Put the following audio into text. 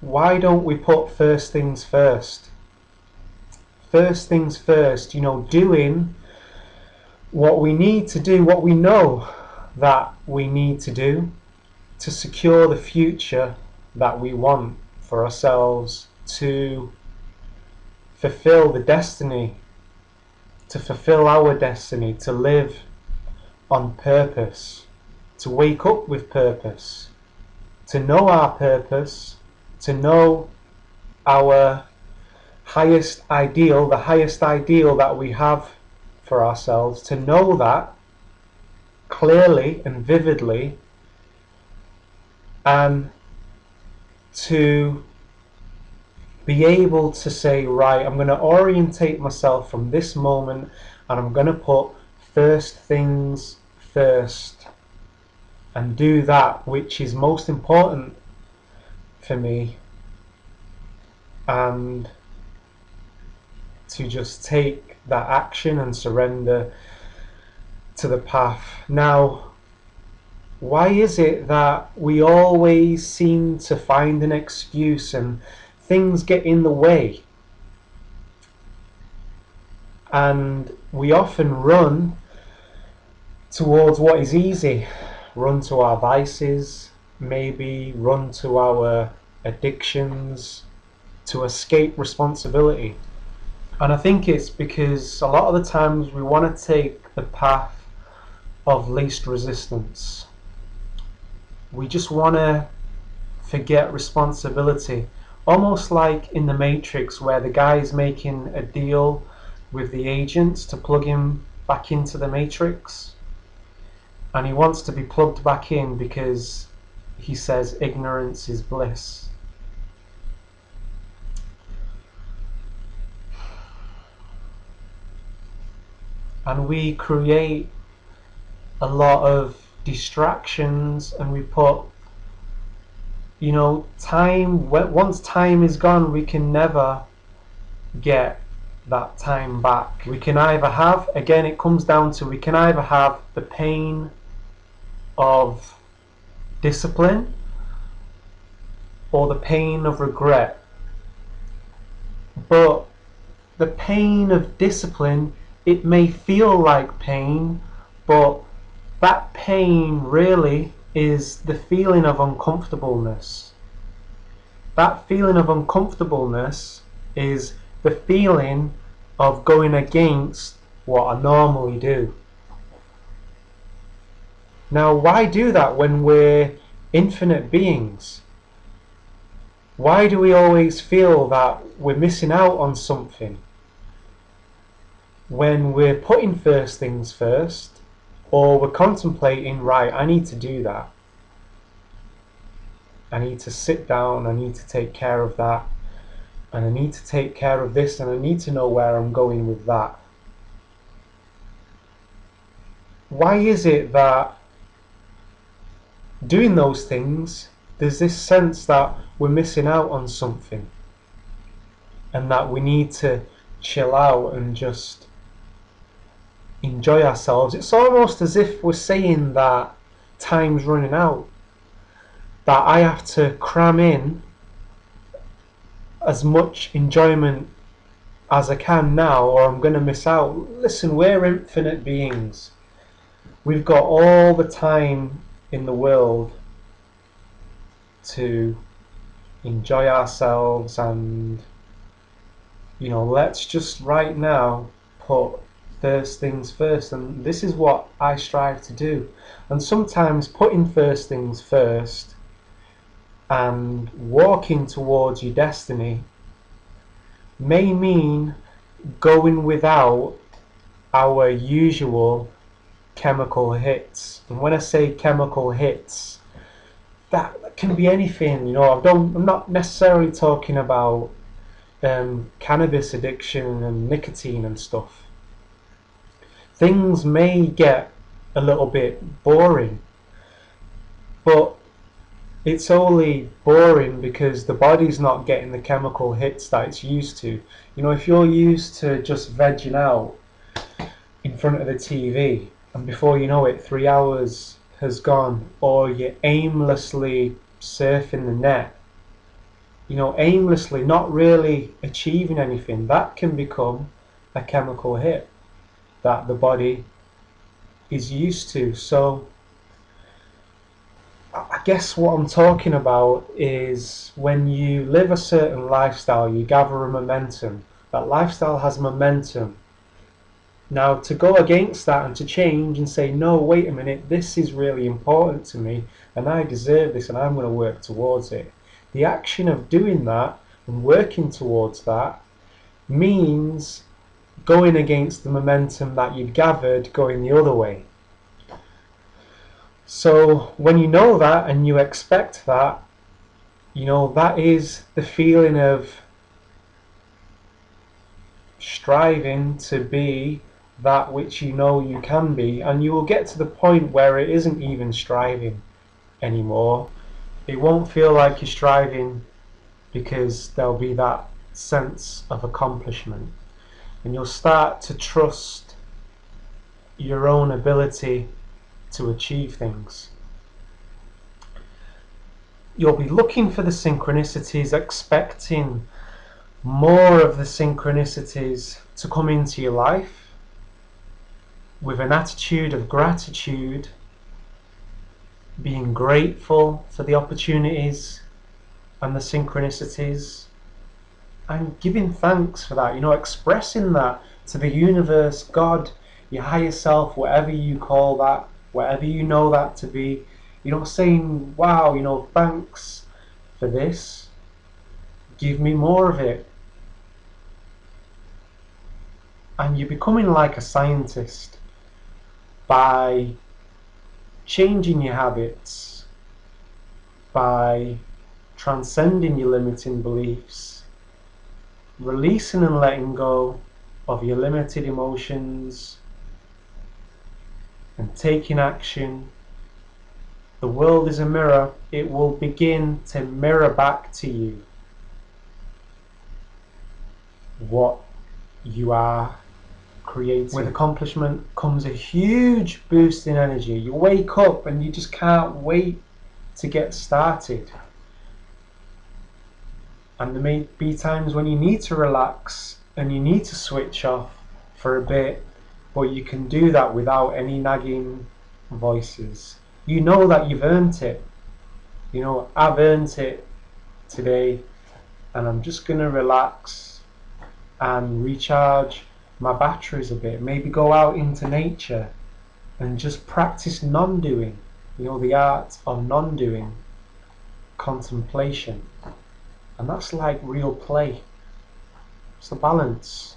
why don't we put first things first? First things first, doing what we need to do, what we know that we need to do to secure the future that we want for ourselves, to fulfill the destiny, to fulfill our destiny, to live on purpose, to wake up with purpose, to know our purpose, to know our highest ideal, the highest ideal that we have for ourselves, to know that clearly and vividly, and to be able to say, right, I'm going to orientate myself from this moment and I'm going to put first things first and do that which is most important for me, and to just take that action and surrender to the path. Now, why is it that we always seem to find an excuse and things get in the way? And we often run towards what is easy, run to our vices, maybe run to our addictions, to escape responsibility. And I think it's because a lot of the times we want to take the path of least resistance. We just want to forget responsibility. Almost like in the Matrix, where the guy is making a deal with the agents to plug him back into the Matrix. And he wants to be plugged back in because he says ignorance is bliss. And we create a lot of distractions, and we put, time, once time is gone, we can never get that time back. We can either have, again, it comes down to, we can either have the pain of discipline or the pain of regret. But the pain of discipline, it may feel like pain, but that pain really is the feeling of uncomfortableness. That feeling of uncomfortableness is the feeling of going against what I normally do. Now, why do that when we're infinite beings? Why do we always feel that we're missing out on something when we're putting first things first? Or we're contemplating, right, I need to do that. I need to sit down, I need to take care of that, and I need to take care of this, and I need to know where I'm going with that. Why is it that doing those things, there's this sense that we're missing out on something, and that we need to chill out and just enjoy ourselves? It's almost as if we're saying that time's running out, that I have to cram in as much enjoyment as I can now or I'm going to miss out. Listen, we're infinite beings. We've got all the time in the world to enjoy ourselves, and let's just right now put first things first. And this is what I strive to do. And sometimes putting first things first and walking towards your destiny may mean going without our usual chemical hits. And when I say chemical hits, that can be anything. I'm not necessarily talking about cannabis addiction and nicotine and stuff. Things may get a little bit boring, but it's only boring because the body's not getting the chemical hits that it's used to. If you're used to just vegging out in front of the TV, and before you know it, 3 hours has gone, or you're aimlessly surfing the net, aimlessly, not really achieving anything, that can become a chemical hit that the body is used to. So I guess what I'm talking about is when you live a certain lifestyle, you gather a momentum. That lifestyle has momentum. Now, to go against that and to change and say, no, wait a minute, this is really important to me and I deserve this and I'm going to work towards it. The action of doing that and working towards that means going against the momentum that you'd gathered going the other way. So when you know that and you expect that, that is the feeling of striving to be that which you know you can be, and you will get to the point where it isn't even striving anymore. It won't feel like you're striving because there'll be that sense of accomplishment, and you'll start to trust your own ability to achieve things. You'll be looking for the synchronicities, expecting more of the synchronicities to come into your life with an attitude of gratitude, being grateful for the opportunities and the synchronicities, and giving thanks for that, expressing that to the universe, God, your higher self, whatever you call that, whatever you know that to be, saying, wow, thanks for this, give me more of it. And you're becoming like a scientist by changing your habits, by transcending your limiting beliefs, releasing and letting go of your limited emotions, and taking action. The world is a mirror. It will begin to mirror back to you what you are creating. With accomplishment comes a huge boost in energy. You wake up and you just can't wait to get started. And there may be times when you need to relax and you need to switch off for a bit, but you can do that without any nagging voices. You know that you've earned it. I've earned it today, and I'm just going to relax and recharge my batteries a bit. Maybe go out into nature and just practice non-doing. The art of non-doing, contemplation. And that's like real play. It's the balance.